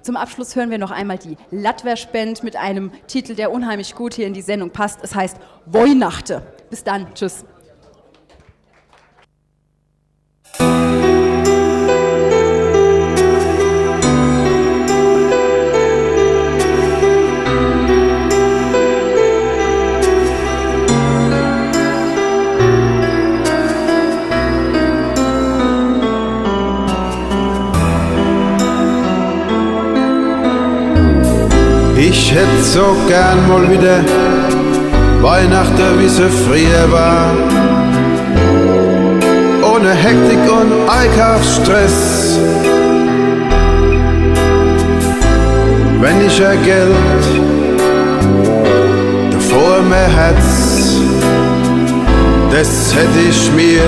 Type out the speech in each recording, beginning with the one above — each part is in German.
Zum Abschluss hören wir noch einmal die Latverspend mit einem Titel, der unheimlich gut hier in die Sendung passt. Es heißt Weihnachte. Bis dann, tschüss. Ich hätte so gern mal wieder Weihnachten, wie sie früher war. Ohne Hektik und Einkaufsstress. Wenn ich ja Geld davor mehr hätte, das hätte ich mir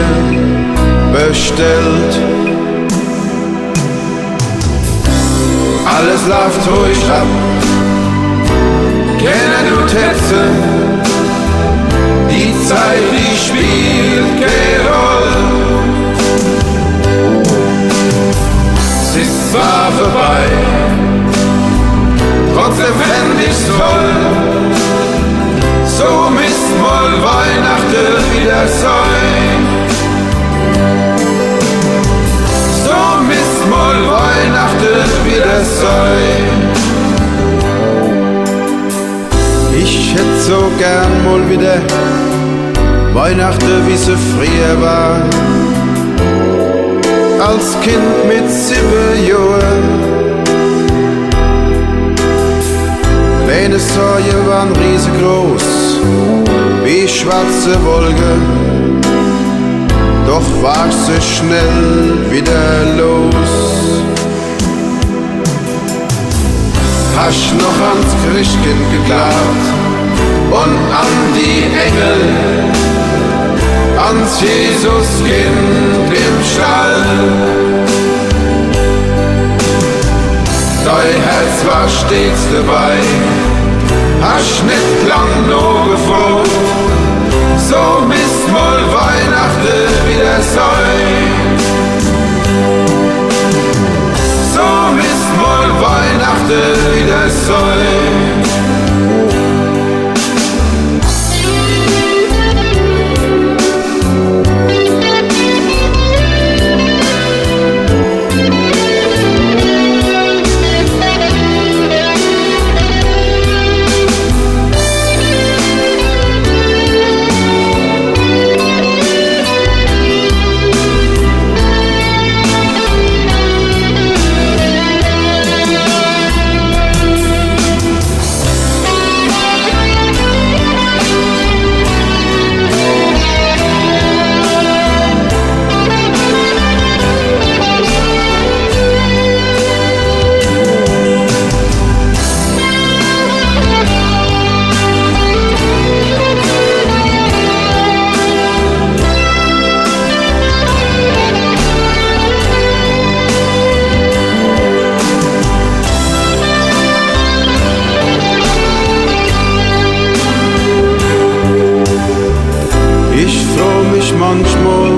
bestellt. Alles läuft ruhig ab. Kennen und Hetze, die Zeit, die spielt keine Rolle. Es ist zwar vorbei, trotzdem fänd ich's toll. So müsst mal Weihnachten wieder sein. So müsst mal Weihnachten wieder sein. Ich hätte so gern mal wieder Weihnachten, wie sie früher war. Als Kind mit 7 Jahren. Meine Sorgen waren riesengroß, wie schwarze Wolken. Doch war sie schnell wieder los. Hast noch ans Christkind geglaubt und an die Engel, ans Jesuskind im Stall. Dein Herz war stets dabei, hast nicht lang nur gefroht. So müsst mal Weihnachten wieder sein. So müsst mal Weihnachten wieder sein. Manchmal,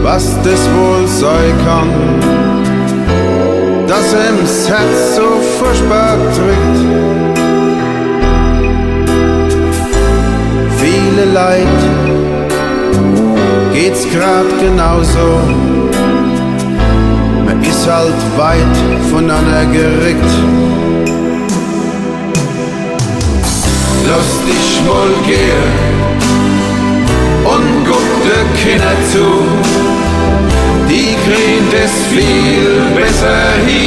was das wohl sein kann, dass ihm's Herz so furchtbar drückt. Viele Leid geht's grad genauso, man ist halt weit voneinander gerückt. Lass dich mal gehen und guck de Kinder zu, die kriegen es viel besser hier.